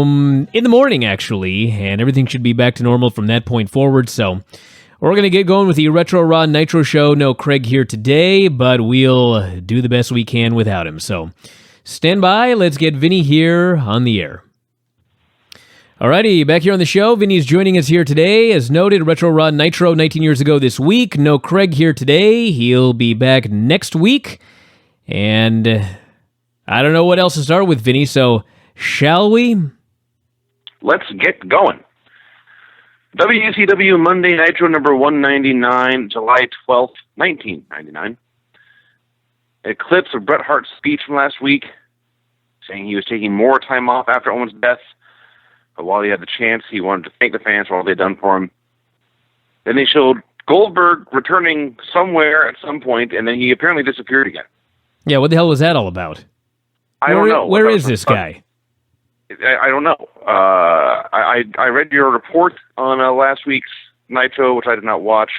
In the morning, actually, and everything should be back to normal from that point forward, so we're going to get going with the Retro Raw Nitro show. No Craig here today, but we'll do the best we can without him, so stand by. Let's get Vinny here on the air. Alrighty, back here on the show. Vinny's joining us here today. As noted, Retro Raw Nitro 19 years ago this week. No Craig here today. He'll be back next week. And I don't know what else to start with, Vinny, so shall we? Let's get going. WCW Monday Nitro number 199, July 12th, 1999. A clip of Bret Hart's speech from last week, saying he was taking more time off after Owen's death. But while he had the chance, he wanted to thank the fans for all they'd done for him. Then they showed Goldberg returning somewhere at some point, and then he apparently disappeared again. Yeah, what the hell was that all about? I don't know. Where is this guy? I don't know. I read your report on last week's Nitro, which I did not watch,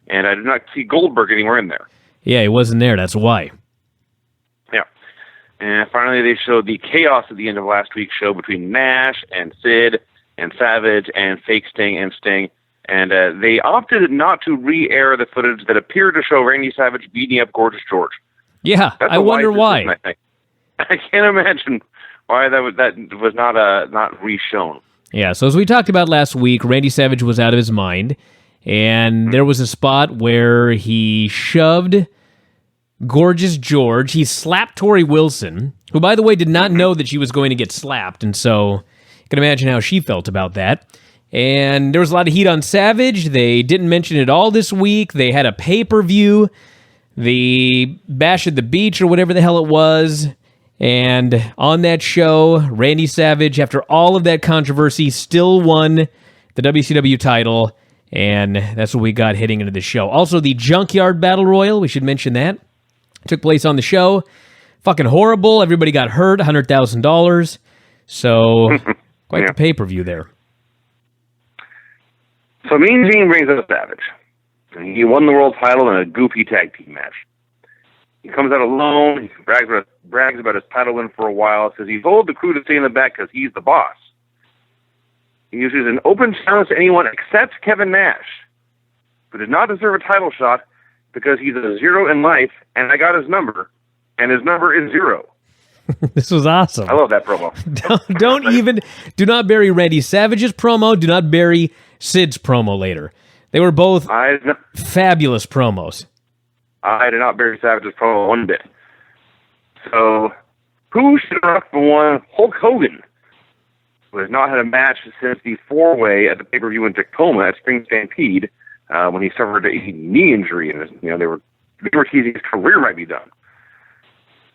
and I did not see Goldberg anywhere in there. Yeah, he wasn't there. That's why. Yeah. And finally, they showed the chaos at the end of last week's show between Nash and Sid and Savage and Fake Sting and Sting. And they opted not to re-air the footage that appeared to show Randy Savage beating up Gorgeous George. Yeah, I wonder why. I can't imagine why that was not re-shown. Yeah, so as we talked about last week, Randy Savage was out of his mind, and there was a spot where he shoved Gorgeous George. He slapped Tori Wilson, who, by the way, did not know that she was going to get slapped, and so you can imagine how she felt about that. And there was a lot of heat on Savage. They didn't mention it all this week. They had a pay-per-view, the Bash at the Beach or whatever the hell it was. And on that show, Randy Savage, after all of that controversy, still won the WCW title, and that's what we got heading into the show. Also, the Junkyard Battle Royal, we should mention that, took place on the show. Fucking horrible. Everybody got hurt, $100,000. So, quite the pay-per-view there. So Mean Gene brings up Savage. He won the world title in a goofy tag team match. He comes out alone. He brags about his title win for a while. Says he told the crew to stay in the back because he's the boss. He uses an open challenge to anyone except Kevin Nash, who did not deserve a title shot because he's a zero in life, and I got his number, and his number is 0. This was awesome. I love that promo. Do not bury Randy Savage's promo. Do not bury Sid's promo later. They were both fabulous promos. I did not bury Savage's promo one bit. So, who should have rocked the one? Hulk Hogan, who has not had a match since the 4-way at the pay-per-view in Tacoma at Spring Stampede, when he suffered a knee injury, and they were teasing his career might be done.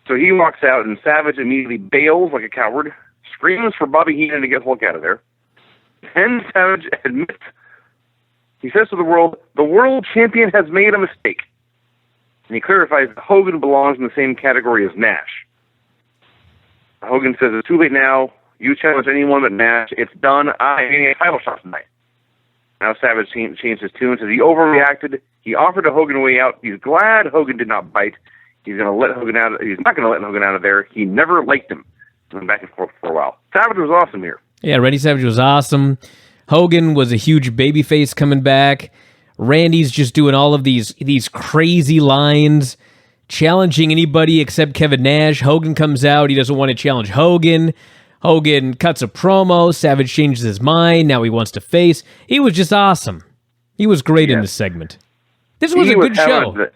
So he walks out, and Savage immediately bails like a coward, screams for Bobby Heenan to get Hulk out of there. Then Savage admits, he says to the world champion has made a mistake. And he clarifies that Hogan belongs in the same category as Nash. Hogan says, it's too late now. You challenge anyone but Nash. It's done. I ain't a title shot tonight. Now Savage changed his tune, says he overreacted. He offered a Hogan a way out. He's glad Hogan did not bite. He's going to let Hogan out. He's not going to let Hogan out of there. He never liked him. Went back and forth for a while. Savage was awesome here. Yeah, Randy Savage was awesome. Hogan was a huge babyface coming back. Randy's just doing all of these crazy lines, challenging anybody except Kevin Nash. Hogan comes out. He doesn't want to challenge Hogan. Hogan cuts a promo. Savage changes his mind. Now he wants to face. He was just awesome. He was great in this segment. This was a good show.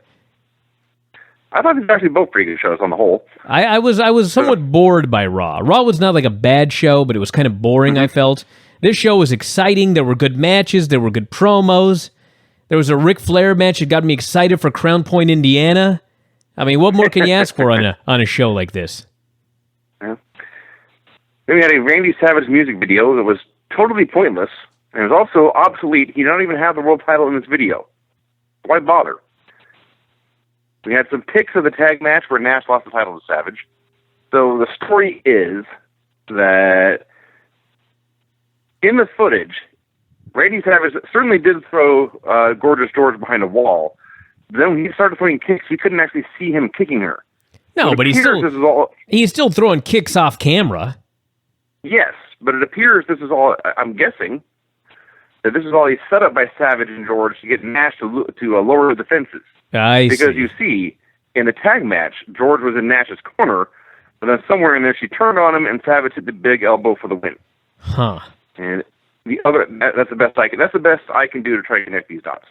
I thought these were actually both pretty good shows on the whole. I was somewhat bored by Raw. Raw was not like a bad show, but it was kind of boring, I felt. This show was exciting. There were good matches. There were good promos. There was a Ric Flair match that got me excited for Crown Point, Indiana. I mean, what more can you ask for on a show like this? Yeah. Then we had a Randy Savage music video that was totally pointless, and it was also obsolete. He did not even have the world title in this video. Why bother? We had some pics of the tag match where Nash lost the title to Savage. So the story is that in the footage, Randy Savage certainly did throw Gorgeous George behind a wall. But then when he started throwing kicks, we couldn't actually see him kicking her. No, but he's still throwing kicks off camera. Yes, but it appears this is all, I'm guessing, that this is all a setup by Savage and George to get Nash to lower the defenses. Because you see, in the tag match, George was in Nash's corner, but then somewhere in there she turned on him and Savage hit the big elbow for the win. Huh. And that's the best I can do to try to connect these dots.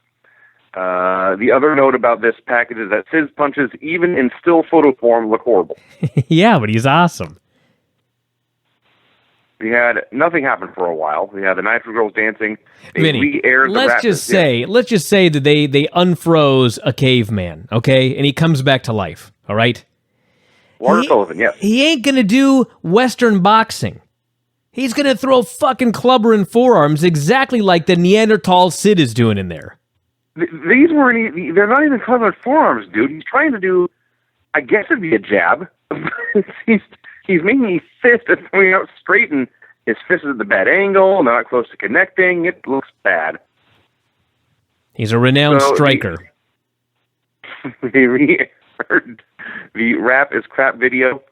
The other note about this package is that Sid's punches, even in still photo form, look horrible. Yeah, but he's awesome. We had nothing happen for a while. We had the Nitro girls dancing. Vinny, let's just say that they unfroze a caveman, okay, and he comes back to life. All right. Walter Sullivan, yes. He ain't gonna do Western boxing. He's gonna throw fucking clubber and forearms exactly like the Neanderthal Sid is doing in there. These weren't. They're not even clubber and forearms, dude. He's trying to do. I guess it'd be a jab. He's making his fist and throwing out straight, and his fist is at the bad angle, and they're not close to connecting. It looks bad. He's a renowned striker. The rap is crap video.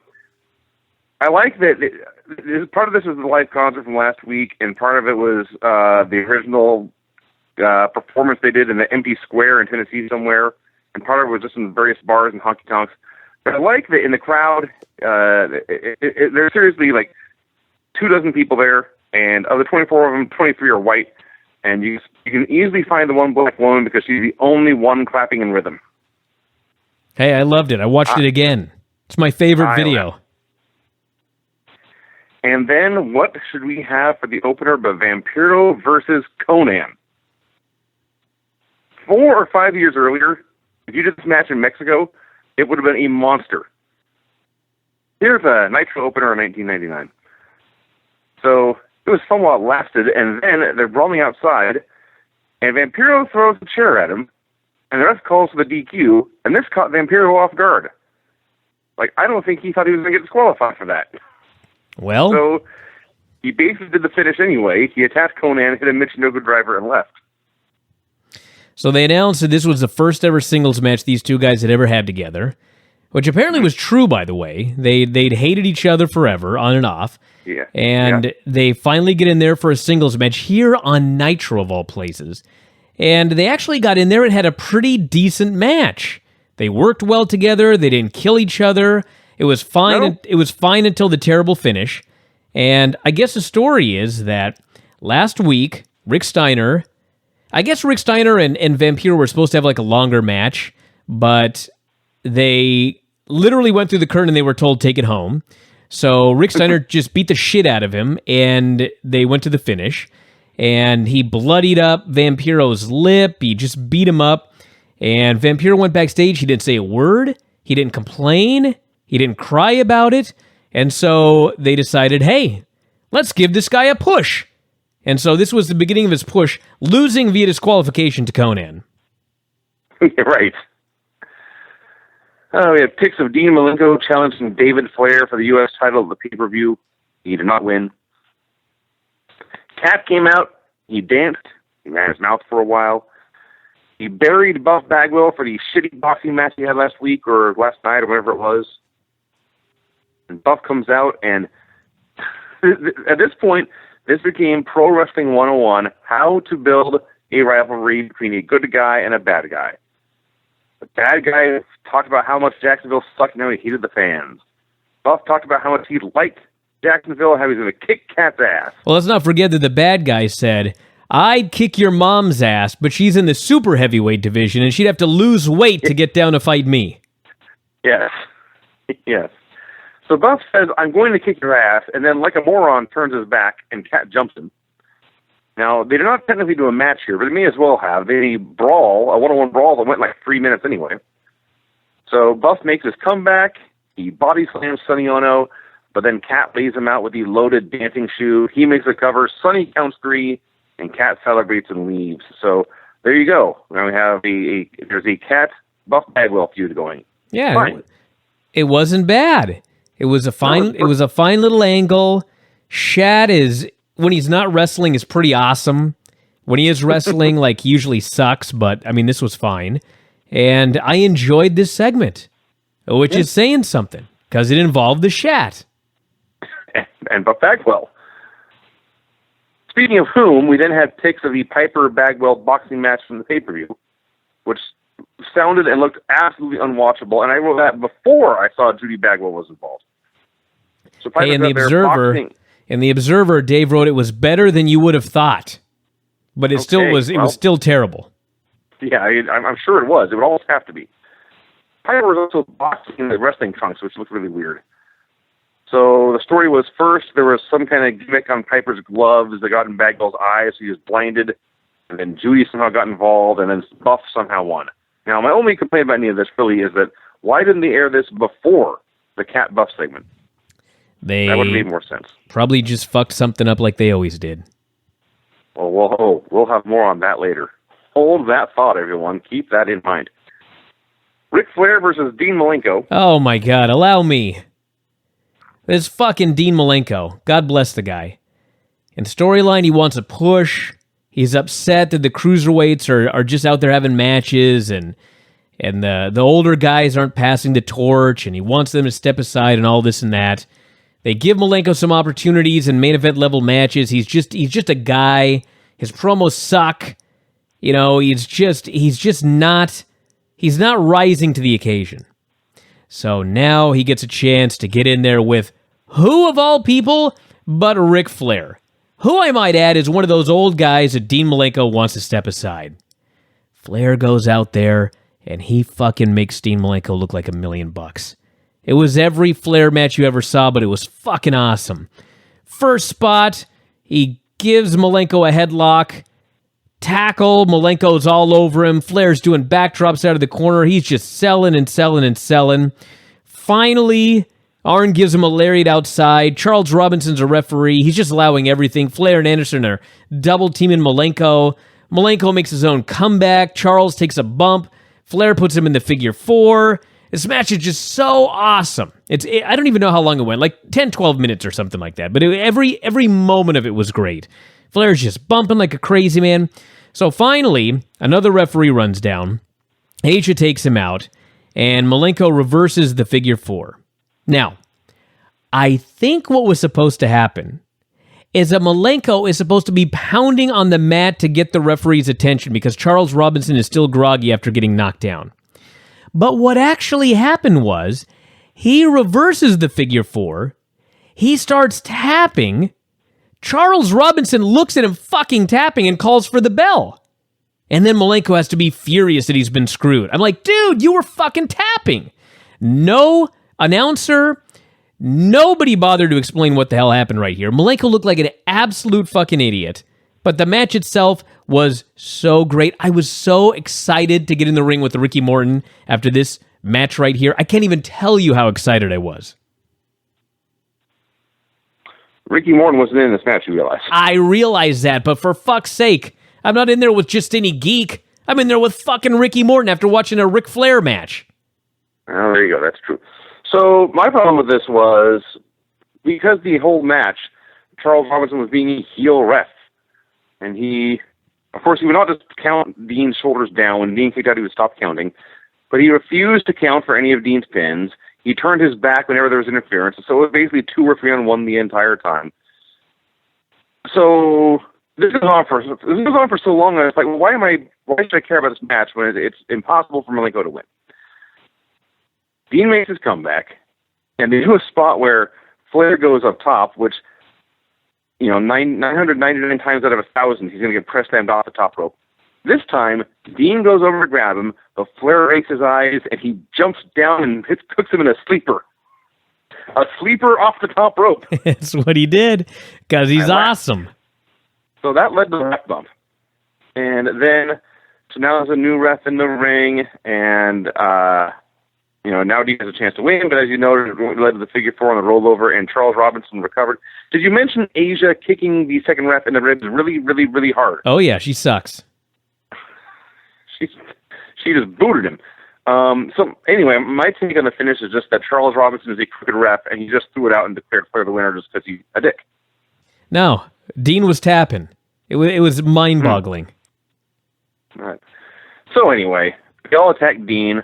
I like that. Part of this is the live concert from last week, and part of it was the original performance they did in the empty square in Tennessee somewhere, and part of it was just in various bars and honky tonks. But I like that in the crowd, there's seriously like 24 people there, and of the 24 of them, 23 are white, and you can easily find the one black woman because she's the only one clapping in rhythm. Hey, I loved it. I watched it again. It's my favorite video. And then what should we have for the opener but Vampiro versus Konnan? 4 or 5 years earlier, if you did this match in Mexico, it would have been a monster. Here's a Nitro opener in 1999. So it was somewhat lasted, and then they're brawling outside, and Vampiro throws a chair at him, and the ref calls for the DQ, and this caught Vampiro off guard. Like, I don't think he thought he was going to get disqualified for that. Well, so he basically did the finish anyway. He attacked Konnan, hit a Michinoku driver, and left. So they announced that this was the first ever singles match these two guys had ever had together, which apparently was true, by the way. They'd hated each other forever, on and off. Yeah. And they finally get in there for a singles match here on Nitro, of all places. And they actually got in there and had a pretty decent match. They worked well together. They didn't kill each other. It was fine. No. It was fine until the terrible finish. And I guess the story is that last week, Rick Steiner and Vampiro were supposed to have like a longer match, but they literally went through the curtain and they were told, take it home. So Rick Steiner just beat the shit out of him, and they went to the finish. And he bloodied up Vampiro's lip. He just beat him up. And Vampiro went backstage. He didn't say a word. He didn't complain. He didn't cry about it. And so they decided, hey, let's give this guy a push. And so this was the beginning of his push, losing via disqualification to Konnan. Right. We have pics of Dean Malenko challenging David Flair for the U.S. title of the pay-per-view. He did not win. Cat came out. He danced. He ran his mouth for a while. He buried Buff Bagwell for the shitty boxing match he had last week or last night or whatever it was. And Buff comes out, and at this point, this became Pro Wrestling 101, how to build a rivalry between a good guy and a bad guy. The bad guy talked about how much Jacksonville sucked and how he hated the fans. Buff talked about how much he liked Jacksonville, how he was going to kick Cat's ass. Well, let's not forget that the bad guy said, I'd kick your mom's ass, but she's in the super heavyweight division, and she'd have to lose weight to get down to fight me. Yes. Yes. So Buff says, I'm going to kick your ass, and then like a moron turns his back, and Cat jumps him. Now, they did not technically do a match here, but they may as well have. They brawl, a one-on-one brawl that went like 3 minutes anyway. So Buff makes his comeback. He body slams Sonny Ono, but then Cat lays him out with the loaded dancing shoe. He makes the cover. Sonny counts 3, and Cat celebrates and leaves. So there you go. Now we have there's a Cat Buff Bagwell feud going. Yeah, fine. It wasn't bad. It was a fine. It was a fine little angle. Shad is, when he's not wrestling, is pretty awesome. When he is wrestling, like, he usually sucks, but I mean, this was fine. And I enjoyed this segment, which is saying something, because it involved the Shat. And Buff Bagwell. Speaking of whom, we then had pics of the Piper Bagwell boxing match from the pay-per-view, which sounded and looked absolutely unwatchable, and I wrote that before I saw Judy Bagwell was involved. So Hey, in the Observer, Dave wrote it was better than you would have thought, but it was still terrible. Yeah, I'm sure it was. It would almost have to be. Piper was also boxing in the wrestling trunks, which looked really weird. So the story was, first there was some kind of gimmick on Piper's gloves that got in Bagwell's eyes, so he was blinded, and then Judy somehow got involved, and then Buff somehow won. Now, my only complaint about any of this really is that why didn't they air this before the Cat Buff segment? That would have made more sense. Probably just fucked something up like they always did. Well, we'll have more on that later. Hold that thought, everyone. Keep that in mind. Ric Flair versus Dean Malenko. Oh, my God. Allow me. This fucking Dean Malenko. God bless the guy. In storyline, he wants a push. He's upset that the cruiserweights are just out there having matches, and the older guys aren't passing the torch, and he wants them to step aside and all this and that. They give Malenko some opportunities in main event level matches. He's just a guy. His promos suck. You know, he's not rising to the occasion. So now he gets a chance to get in there with who of all people but Ric Flair, who I might add is one of those old guys that Dean Malenko wants to step aside. Flair goes out there and he fucking makes Dean Malenko look like $1 million. It was every Flair match you ever saw, but it was fucking awesome. First spot, he gives Malenko a headlock. Tackle, Malenko's all over him. Flair's doing backdrops out of the corner. He's just selling and selling and selling. Finally, Arn gives him a lariat outside. Charles Robinson's a referee. He's just allowing everything. Flair and Anderson are double teaming Malenko. Malenko makes his own comeback. Charles takes a bump. Flair puts him in the figure 4. This match is just so awesome. I don't even know how long it went, like 10, 12 minutes or something like that. But every moment of it was great. Flair's just bumping like a crazy man. So finally, another referee runs down. Asia takes him out, and Malenko reverses the figure 4. Now, I think what was supposed to happen is that Malenko is supposed to be pounding on the mat to get the referee's attention because Charles Robinson is still groggy after getting knocked down. But what actually happened was, he reverses the figure 4, he starts tapping, Charles Robinson looks at him fucking tapping and calls for the bell. And then Malenko has to be furious that he's been screwed. I'm like, dude, you were fucking tapping. No announcer, nobody bothered to explain what the hell happened right here. Malenko looked like an absolute fucking idiot. But the match itself was so great. I was so excited to get in the ring with Ricky Morton after this match right here. I can't even tell you how excited I was. Ricky Morton wasn't in this match, you realize. I realize that, but for fuck's sake, I'm not in there with just any geek. I'm in there with fucking Ricky Morton after watching a Ric Flair match. Oh, there you go. That's true. So my problem with this was, because the whole match, Charles Robinson was being a heel ref. And he would not just count Dean's shoulders down. When Dean kicked out, he would stop counting. But he refused to count for any of Dean's pins. He turned his back whenever there was interference. So it was basically 2 or 3 on 1 the entire time. So this goes on for so long. I was like, well, why should I care about this match when it's impossible for Malenko to win? Dean makes his comeback, and they do a spot where Flair goes up top, which, 999 times out of 1,000, he's going to get press slammed off the top rope. This time, Dean goes over to grab him, but Flair rakes his eyes, and he jumps down and hooks him in a sleeper. A sleeper off the top rope. That's what he did, because he's awesome. So that led to the ref bump. And then, so now there's a new ref in the ring, and, now Dean has a chance to win, but as you noted, it led to the figure 4 on the rollover, and Charles Robinson recovered. Did you mention Asia kicking the second ref in the ribs really, really, really hard? Oh, yeah, she sucks. She just booted him. So anyway, my take on the finish is just that Charles Robinson is a crooked ref, and he just threw it out and declared Flair the winner just because he's a dick. No, Dean was tapping. It was mind-boggling. All right. So anyway, they all attack Dean.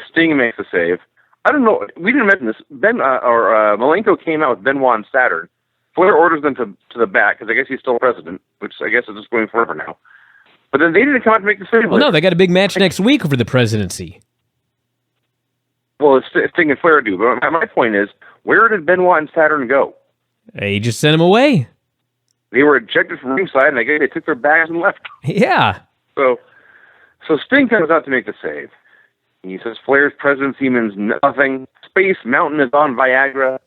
Sting makes a save. I don't know. We didn't mention this. Malenko came out with Benoit and Saturn. Flair orders them to the back, because I guess he's still president, which I guess is just going forever now. But then they didn't come out to make the save. Well, no, they got a big match next week for the presidency. Well, it's Sting and Flair do. But my point is, where did Benoit and Saturn go? They just sent him away. They were ejected from ringside, and I guess they took their bags and left. Yeah. So Sting comes out to make the save. He says Flair's presidency means nothing. Space Mountain is on Viagra.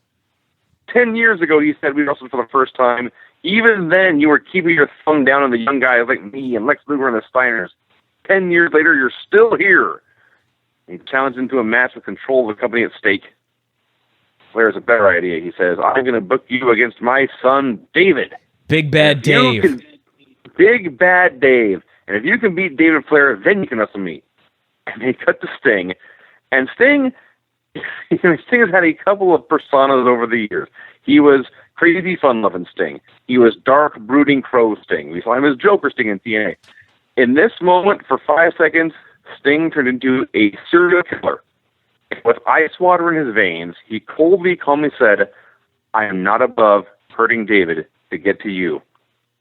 10 years ago, he said we wrestled for the first time. Even then, you were keeping your thumb down on the young guys like me and Lex Luger and the Steiners. 10 years later, you're still here. He challenged into a match with control of the company at stake. Flair's a better idea. He says, I'm going to book you against my son, David. Big Bad Dave. Big Bad Dave. And if you can beat David Flair, then you can wrestle me. And they cut to Sting. And Sting has had a couple of personas over the years. He was crazy fun-loving Sting. He was dark, brooding crow Sting. We saw him as Joker Sting in TNA. In this moment, for 5 seconds, Sting turned into a serial killer. With ice water in his veins, he coldly, calmly said, I am not above hurting David to get to you.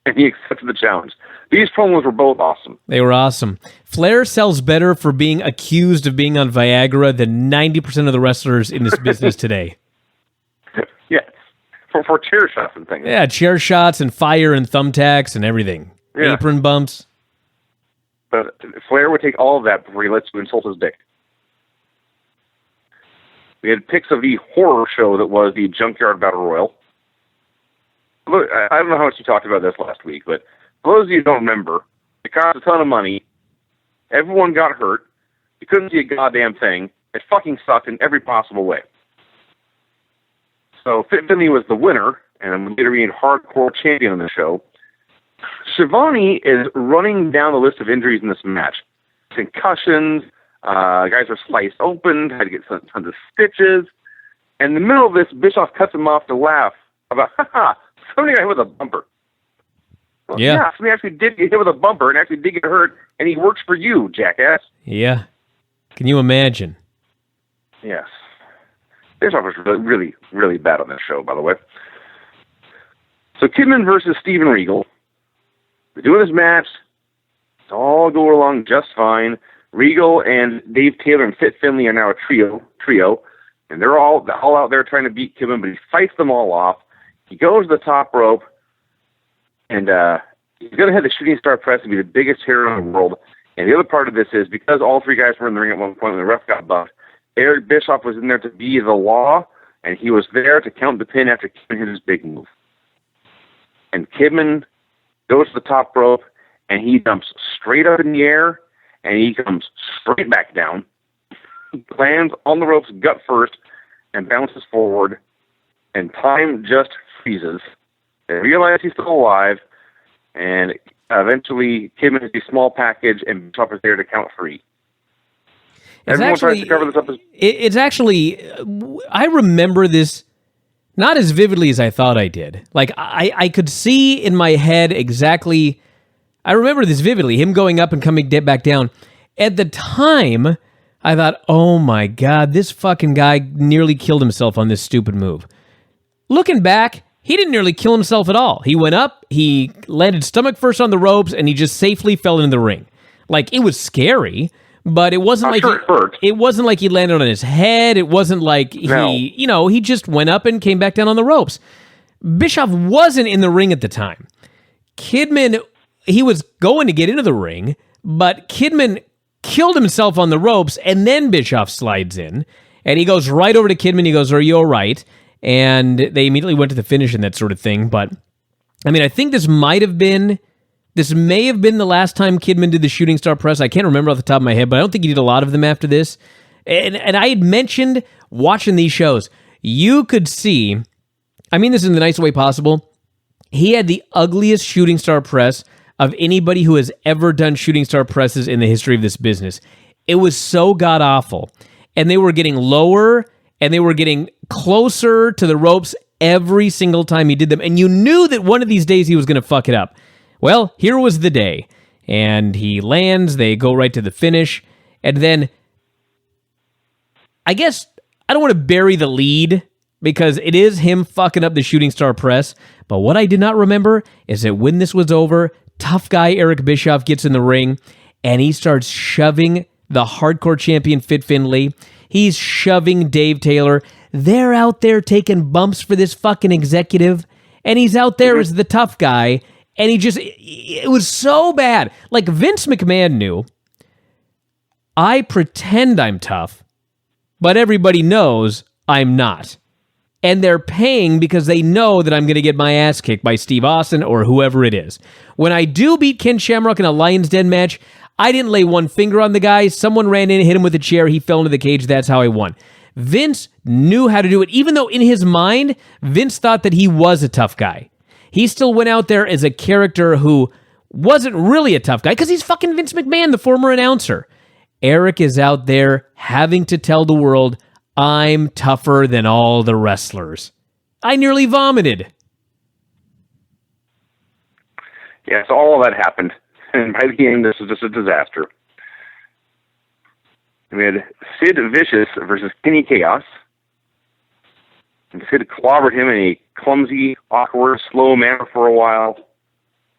And he accepted the challenge. These promos were both awesome. They were awesome. Flair sells better for being accused of being on Viagra than 90% of the wrestlers in this business today. Yes. For chair shots and things. Yeah, chair shots and fire and thumbtacks and everything. Yeah. Apron bumps. But Flair would take all of that before he lets you insult his dick. We had pics of the horror show that was the Junkyard Battle Royal. Look, I don't know how much you talked about this last week, but for those of you who don't remember, it cost a ton of money. Everyone got hurt. You couldn't see a goddamn thing. It fucking sucked in every possible way. So Fit Finley was the winner, and I'm later being hardcore champion on the show. Shivani is running down the list of injuries in this match. Concussions, guys were sliced open, had to get tons of stitches. And in the middle of this, Bischoff cuts him off to laugh about, somebody got hit with a bumper. Well, yeah, somebody actually did get hit with a bumper and actually did get hurt, and he works for you, jackass. Yeah. Can you imagine? Yes. Bischoff was really, really bad on this show, by the way. So Kidman versus Steven Regal. We're doing this match. It's all going along just fine. Regal and Dave Taylor and Fit Finley are now a trio, and they're all out there trying to beat Kidman, but he fights them all off. He goes to the top rope, and he's going to have the shooting star press and be the biggest hero in the world. And the other part of this is, because all three guys were in the ring at one point when the ref got buffed, Eric Bischoff was in there to be the law, and he was there to count the pin after Kidman hit his big move. And Kidman goes to the top rope, and he jumps straight up in the air, and he comes straight back down, lands on the ropes gut first, and bounces forward, and time just freezes. They realize he's still alive, and eventually Kidman is a small package, and Bischoff is there to count 3. Everyone tries to cover this up. It's actually, I remember this not as vividly as I thought I did. Like, I could see in my head exactly, I remember this vividly, him going up and coming back down. At the time, I thought, oh my God, this fucking guy nearly killed himself on this stupid move. Looking back, he didn't nearly kill himself at all. He went up, he landed stomach first on the ropes, and he just safely fell into the ring. Like, it was scary, but it wasn't it wasn't like he landed on his head. It wasn't like he just went up and came back down on the ropes. Bischoff wasn't in the ring at the time. Kidman, he was going to get into the ring, but Kidman killed himself on the ropes, and then Bischoff slides in, and he goes right over to Kidman. He goes, "Are you all right?" And they immediately went to the finish and that sort of thing. But, I mean, I think this may have been the last time Kidman did the shooting star press. I can't remember off the top of my head, but I don't think he did a lot of them after this. And I had mentioned watching these shows, you could see, I mean this in the nicest way possible, he had the ugliest shooting star press of anybody who has ever done shooting star presses in the history of this business. It was so god-awful. And they were getting lower, and they were getting closer to the ropes every single time he did them. And you knew that one of these days he was going to fuck it up. Well, here was the day. And he lands, they go right to the finish. And then, I guess, I don't want to bury the lead, because it is him fucking up the Shooting Star Press. But what I did not remember is that when this was over, tough guy Eric Bischoff gets in the ring and he starts shoving the hardcore champion Fit Finlay. He's shoving Dave Taylor. They're out there taking bumps for this fucking executive, and he's out there as the tough guy, and it was so bad. Like, Vince McMahon knew, I pretend I'm tough, but everybody knows I'm not. And they're paying because they know that I'm going to get my ass kicked by Steve Austin or whoever it is. When I do beat Ken Shamrock in a Lion's Den match, I didn't lay one finger on the guy. Someone ran in and hit him with a chair. He fell into the cage. That's how I won. Vince knew how to do it, even though in his mind, Vince thought that he was a tough guy. He still went out there as a character who wasn't really a tough guy because he's fucking Vince McMahon, the former announcer. Eric is out there having to tell the world, I'm tougher than all the wrestlers. I nearly vomited. Yeah, so all of that happened. And by the end, this was just a disaster. We had Sid Vicious versus Kenny Chaos. And Sid clobbered him in a clumsy, awkward, slow manner for a while.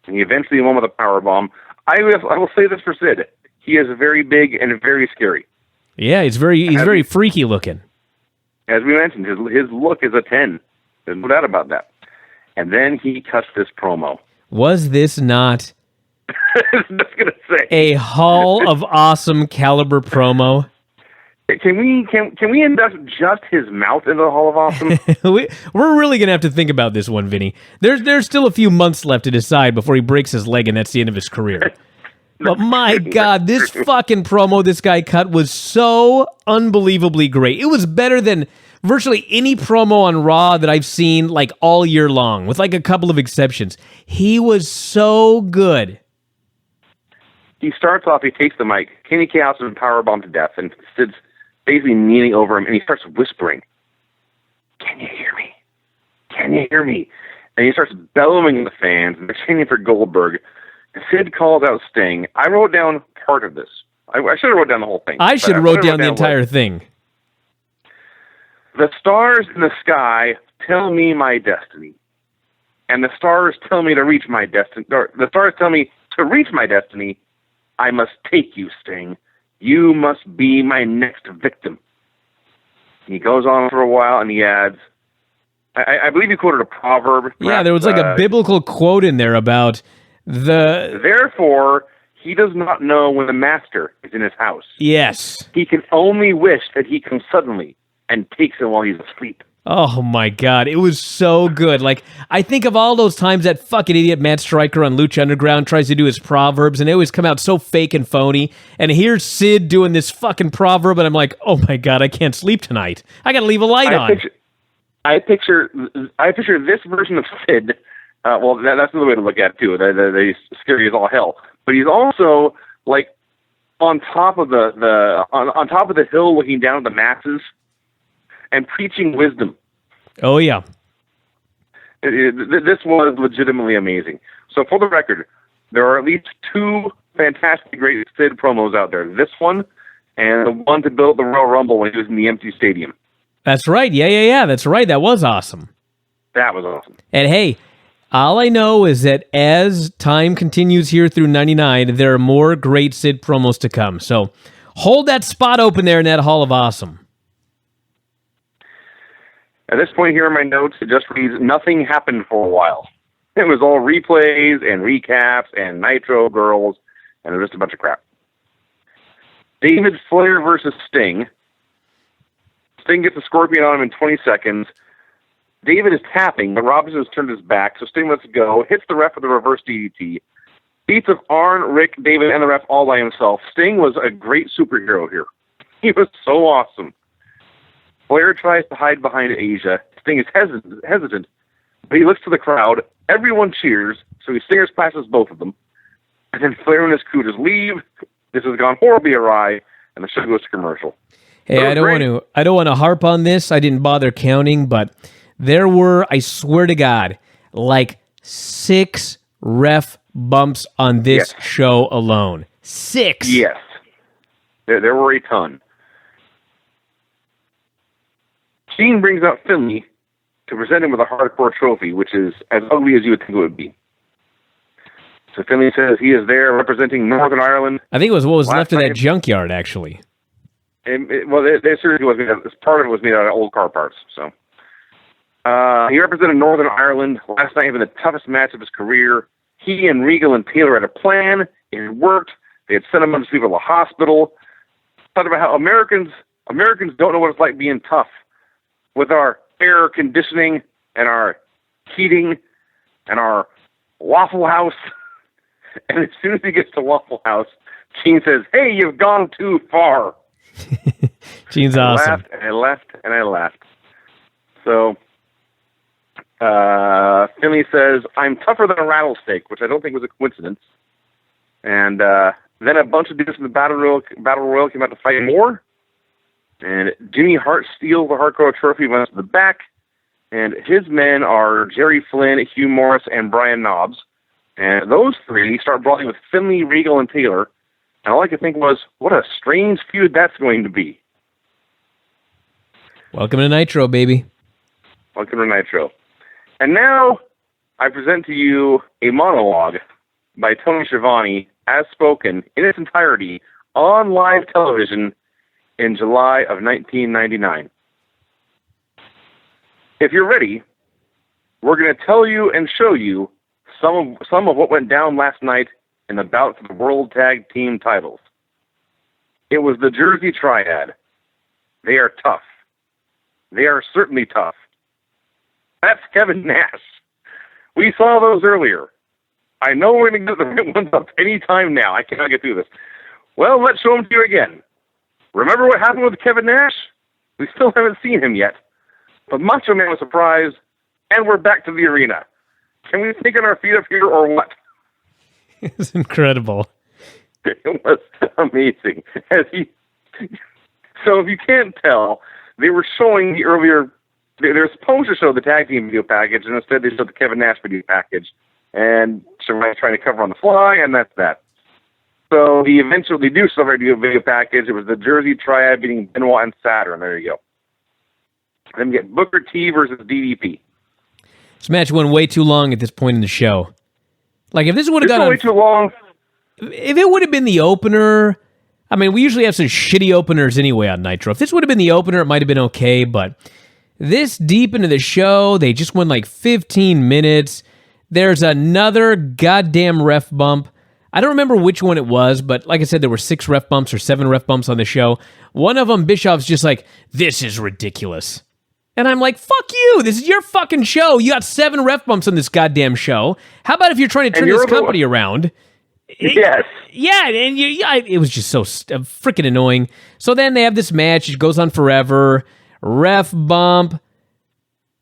And he eventually won with a powerbomb. I will say this for Sid. He is very big and very scary. Yeah, he's very freaky looking. As we mentioned, his look is a 10. There's no doubt about that. And then he cuts this promo. Was this not I was just going to say a Hall of Awesome caliber promo? Can we induct just his mouth into the Hall of Awesome? We're really going to have to think about this one, Vinny. There's still a few months left to decide before he breaks his leg and that's the end of his career. But my God, this fucking promo this guy cut was so unbelievably great. It was better than virtually any promo on Raw that I've seen like all year long, with like a couple of exceptions. He was so good. He starts off, he takes the mic, Kenny Chaos is powerbombed to death, and Sid's basically kneeling over him, and he starts whispering, "Can you hear me? Can you hear me?" And he starts bellowing at the fans, and they're chanting for Goldberg. Sid calls out Sting. I wrote down part of this. I should have wrote down the whole thing. I should have wrote down the entire thing. The stars in the sky tell me my destiny, and the stars tell me to reach my destiny. The stars tell me to reach my destiny. I must take you, Sting. You must be my next victim. He goes on for a while, and he adds, I believe he quoted a proverb. Yeah, there was like a biblical quote in there about the... Therefore, he does not know when the master is in his house. Yes. He can only wish that he comes suddenly and takes him while he's asleep. Oh my God, it was so good. Like, I think of all those times that fucking idiot Matt Stryker on Lucha Underground tries to do his proverbs, and they always come out so fake and phony. And here's Sid doing this fucking proverb, and I'm like, oh my God, I can't sleep tonight. I gotta leave a light on. I picture this version of Sid. Well, that's another way to look at it too. He's scary as all hell, but he's also like on top of on top of the hill, looking down at the masses and preaching wisdom. Oh, yeah. This was legitimately amazing. So for the record, there are at least two fantastic great Sid promos out there. This one and the one to build the Royal Rumble when he was in the empty stadium. That's right. Yeah. That's right. That was awesome. That was awesome. And hey, all I know is that as time continues here through 99, there are more great Sid promos to come. So hold that spot open there in that Hall of Awesome. At this point here in my notes, it just reads, nothing happened for a while. It was all replays and recaps and Nitro girls, and it was just a bunch of crap. David Flair versus Sting. Sting gets a scorpion on him in 20 seconds. David is tapping, but Robinson has turned his back, so Sting lets go, hits the ref with a reverse DDT, beats up Arn, Rick, David, and the ref all by himself. Sting was a great superhero here. He was so awesome. Flair tries to hide behind Asia. Sting is hesitant, but he looks to the crowd. Everyone cheers, so he Stingers passes both of them. And then Flair and his crew just leave. This has gone horribly awry, and the show goes to commercial. Hey, I don't want to harp on this. I didn't bother counting, but there were, I swear to God, like 6 ref bumps on this show alone. 6. Yes. There were a ton. Sheen brings out Finley, to present him with a hardcore trophy, which is as ugly as you would think it would be. So Finlay says he is there representing Northern Ireland. I think it was what was left of that junkyard, actually. They seriously was made out, part of it was made out of old car parts. So he represented Northern Ireland last night, having the toughest match of his career. He and Regal and Taylor had a plan. It worked. They had sent him to sleep at the hospital. Talked about how Americans don't know what it's like being tough with our air conditioning and our heating and our Waffle House. And as soon as he gets to Waffle House, Gene says, "Hey, you've gone too far." Gene's awesome. I laughed. So Finlay says, "I'm tougher than a rattlesnake," which I don't think was a coincidence. And then a bunch of dudes from the Battle Royal came out to fight more. And Jimmy Hart steals the Hardcore Trophy, runs to the back. And his men are Jerry Flynn, Hugh Morris, and Brian Knobbs. And those three start brawling with Finlay, Regal, and Taylor. And all I could think was, what a strange feud that's going to be. Welcome to Nitro, baby. Welcome to Nitro. And now I present to you a monologue by Tony Schiavone, as spoken in its entirety on live television in July of 1999. If you're ready, we're going to tell you and show you some of what went down last night in the bout for the World Tag Team titles. It was the Jersey Triad. They are tough. They are certainly tough. That's Kevin Nash. We saw those earlier. I know we're going to get the right ones up any time now. I cannot get through this. Well, let's show them to you again. Remember what happened with Kevin Nash? We still haven't seen him yet. But Macho Man was surprised, and we're back to the arena. Can we think on our feet up here or what? It's incredible. It was amazing. So if you can't tell, they were showing the earlier... They're supposed to show the tag team video package, and instead they showed the Kevin Nash video package. And somebody's trying to cover on the fly, and that's that. So they eventually do show the video package. It was the Jersey Triad beating Benoit and Saturn. There you go. Then we get Booker T versus DDP. This match went way too long at this point in the show. Like, if this would have gone way too long. If it would have been the opener, I mean, we usually have some shitty openers anyway on Nitro. If this would have been the opener, it might have been okay, but this deep into the show, they just went like 15 minutes. There's another goddamn ref bump. I don't remember which one it was, but like I said, there were 6 ref bumps or 7 ref bumps on the show. One of them, Bischoff's just like, "This is ridiculous." And I'm like, fuck you. This is your fucking show. You got 7 ref bumps on this goddamn show. How about if you're trying to turn this company around? Yes. Yeah, and it was just so freaking annoying. So then they have this match. It goes on forever. Ref bump.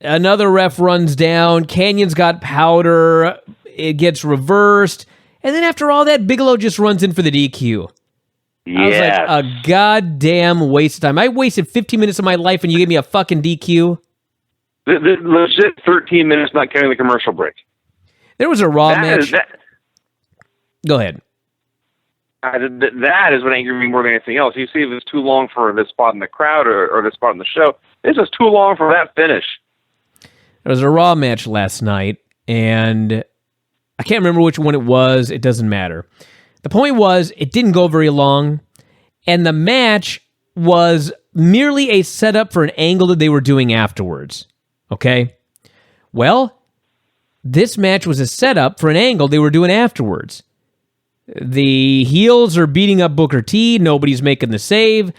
Another ref runs down. Canyon's got powder. It gets reversed. And then after all that, Bigelow just runs in for the DQ. Yes. I was like, a goddamn waste of time. I wasted 15 minutes of my life and you gave me a fucking DQ? The legit 13 minutes, not counting the commercial break. There was a Raw match. Go ahead. That is what angered me more than anything else. You see, if it's too long for this spot in the crowd or this spot in the show, this is too long for that finish. There was a Raw match last night, and I can't remember which one it was. It doesn't matter. The point was, it didn't go very long, and the match was merely a setup for an angle that they were doing afterwards. Okay? Well, this match was a setup for an angle they were doing afterwards. The heels are beating up Booker T. Nobody's making the save.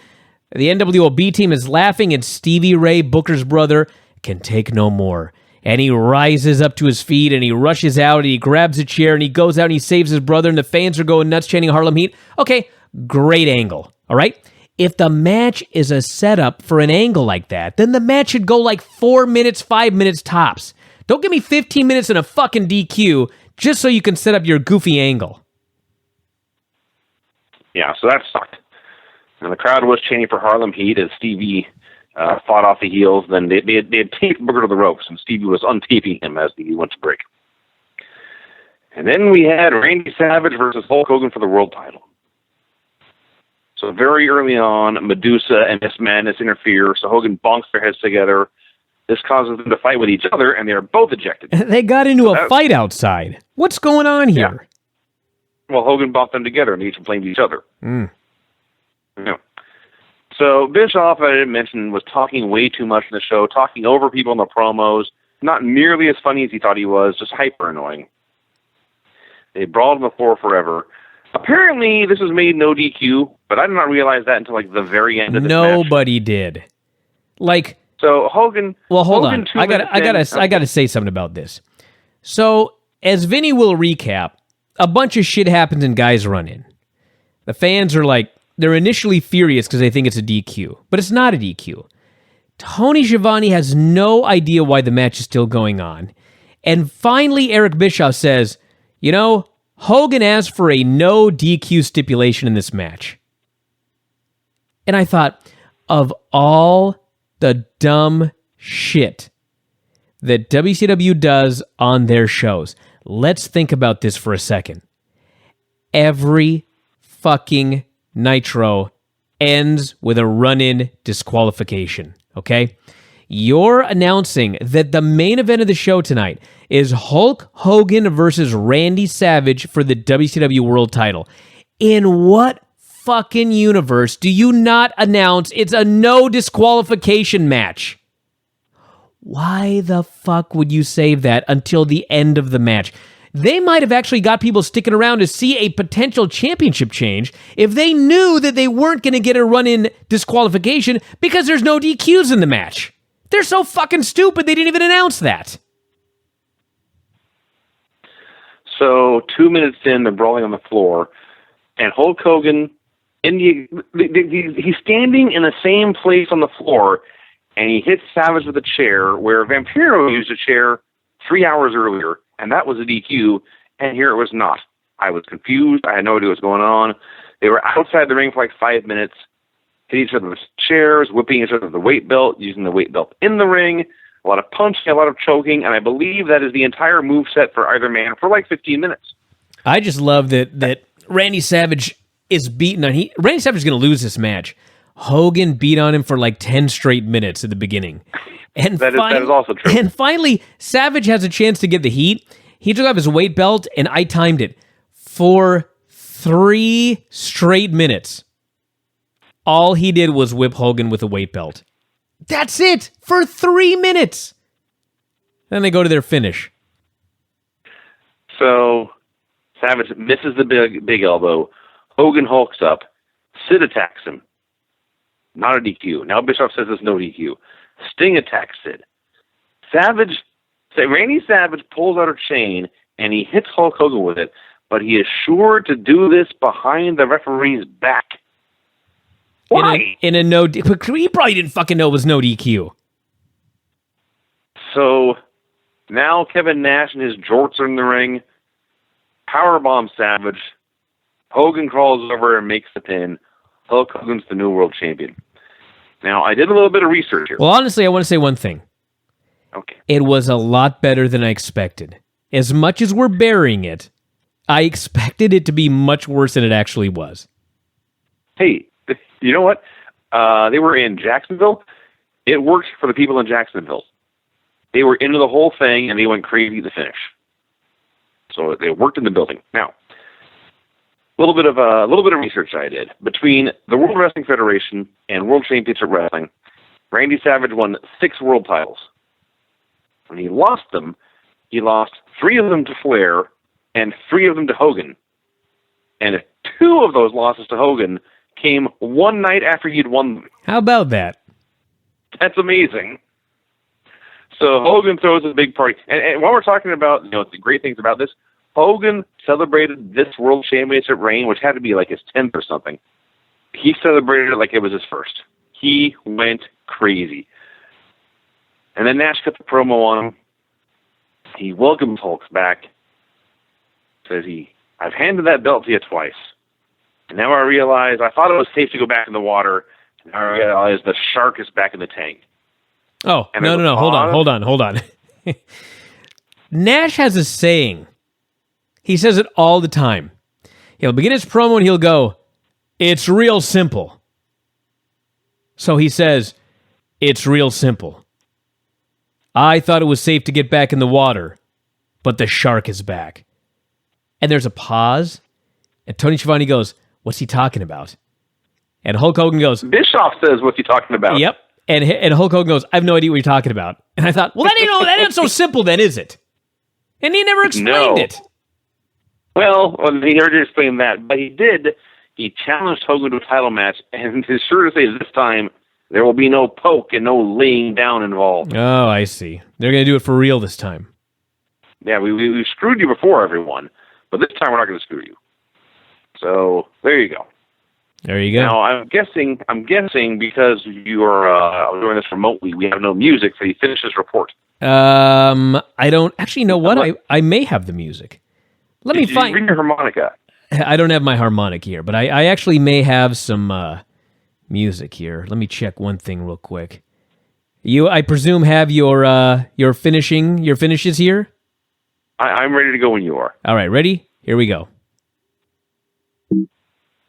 The NWO B team is laughing, and Stevie Ray, Booker's brother, can take no more. And he rises up to his feet, and he rushes out, and he grabs a chair, and he goes out, and he saves his brother, and the fans are going nuts chanting Harlem Heat. Okay, great angle, all right? If the match is a setup for an angle like that, then the match should go like 4 minutes, 5 minutes tops. Don't give me 15 minutes and a fucking DQ just so you can set up your goofy angle. Yeah, so that sucked. And the crowd was chanting for Harlem Heat as Stevie fought off the heels. Then they had taped Booker to the ropes, and Stevie was untaping him as he went to break. And then we had Randy Savage versus Hulk Hogan for the world title. So very early on, Medusa and Miss Madness interfere, so Hogan bonks their heads together. This causes them to fight with each other, and they are both ejected. They got into a fight outside. What's going on here? Yeah. Well, Hogan brought them together, and they each blamed each other. Mm. Yeah. So Bischoff, I didn't mention, was talking way too much in the show, talking over people in the promos, not nearly as funny as he thought he was, just hyper annoying. They brawled on the floor forever. Apparently, this was made no DQ, but I did not realize that until the very end of the match. Nobody did. So Hogan. Well, hold Hogan on. I gotta say something about this. So, as Vinny will recap, a bunch of shit happens and guys run in. The fans are they're initially furious because they think it's a DQ, but it's not a DQ. Tony Schiavone has no idea why the match is still going on. And finally, Eric Bischoff says, Hogan asked for a no DQ stipulation in this match. And I thought, of all the dumb shit that WCW does on their shows, let's think about this for a second. Every fucking Nitro ends with a run-in disqualification, okay? You're announcing that the main event of the show tonight is Hulk Hogan versus Randy Savage for the WCW World title. In what fucking universe do you not announce it's a no disqualification match? Why the fuck would you save that until the end of the match? They might have actually got people sticking around to see a potential championship change if they knew that they weren't going to get a run-in disqualification because there's no DQs in the match. They're so fucking stupid they didn't even announce that. So 2 minutes in, they're brawling on the floor, and Hulk Hogan, he's standing in the same place on the floor, and he hits Savage with a chair where Vampiro used a chair 3 hours earlier, and that was a DQ, and here it was not. I was confused. I had no idea what was going on. They were outside the ring for 5 minutes, hit each other with chairs, whipping each other with the weight belt, using the weight belt in the ring, a lot of punching, a lot of choking, and I believe that is the entire moveset for either man for 15 minutes. I just love that Randy Savage is beaten on. Randy Savage is going to lose this match. Hogan beat on him for 10 straight minutes at the beginning. And that is also true. And finally, Savage has a chance to get the heat. He took off his weight belt, and I timed it for 3 straight minutes. All he did was whip Hogan with a weight belt. That's it for 3 minutes. Then they go to their finish. So Savage misses the big elbow. Hogan hulks up. Sid attacks him. Not a DQ. Now Bischoff says there's no DQ. Sting attacks Sid. Randy Savage pulls out a chain and he hits Hulk Hogan with it, but he is sure to do this behind the referee's back. Why? In a no, he probably didn't fucking know it was no DQ. So now Kevin Nash and his jorts are in the ring. Powerbomb Savage. Hogan crawls over and makes the pin. Hulk Hogan's the new world champion. Now, I did a little bit of research here. Well, honestly, I want to say one thing. Okay. It was a lot better than I expected. As much as we're burying it, I expected it to be much worse than it actually was. Hey, you know what? They were in Jacksonville. It worked for the people in Jacksonville. They were into the whole thing, and they went crazy at the finish. So they worked in the building. Now, a little bit of research I did. Between the World Wrestling Federation and World Championship Wrestling, Randy Savage won 6 world titles. When he lost them, he lost 3 of them to Flair and 3 of them to Hogan. And 2 of those losses to Hogan came one night after he'd won them. How about that? That's amazing. So Hogan throws a big party. And while we're talking about the great things about this, Hogan celebrated this World Championship reign, which had to be his 10th or something. He celebrated it like it was his first. He went crazy. And then Nash cut the promo on him. He welcomes Hulk back. Says I've handed that belt to you twice. And now I realize, I thought it was safe to go back in the water. And now I realize the shark is back in the tank. Oh, and no. Hold on. Nash has a saying. He says it all the time. He'll begin his promo and he'll go, "It's real simple." So he says, "It's real simple." I thought it was safe to get back in the water, but the shark is back. And there's a pause, and Tony Schiavone goes, what's he talking about? And Hulk Hogan goes, Bischoff says, what's he talking about? Yep. And Hulk Hogan goes, I have no idea what you're talking about. And I thought, well, that ain't so simple then, is it? And he never explained it. Well, he never did explain that, but he did. He challenged Hogan to a title match, and is sure to say this time there will be no poke and no laying down involved. Oh, I see. They're going to do it for real this time. Yeah, we screwed you before, everyone, but this time we're not going to screw you. So there you go. There you go. Now I'm guessing because you are doing this remotely, we have no music, so you finish this report. I don't actually know what I may have the music. Let me find. Bring your harmonica. I don't have my harmonic here, but I actually may have some music here. Let me check one thing real quick. You, I presume, have your finishes here. I'm ready to go when you are. All right, ready? Here we go.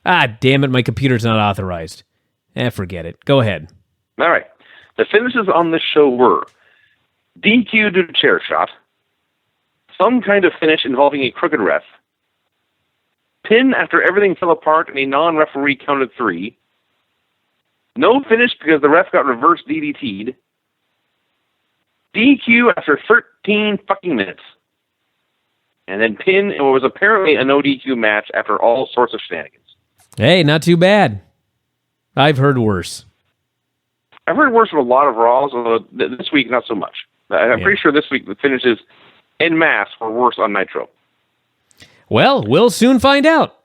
Ah, damn it, my computer's not authorized. Forget it. Go ahead. All right. The finishes on this show were DQ due to chair shot, some kind of finish involving a crooked ref, pin after everything fell apart and a non-referee counted 3, no finish because the ref got reverse DDT'd, DQ after 13 fucking minutes, and then pin in what was apparently a no DQ match after all sorts of shenanigans. Hey, not too bad. I've heard worse. I've heard worse from a lot of Raws, although this week not so much. I'm pretty sure this week the finishes en masse were worse on Nitro. Well, we'll soon find out.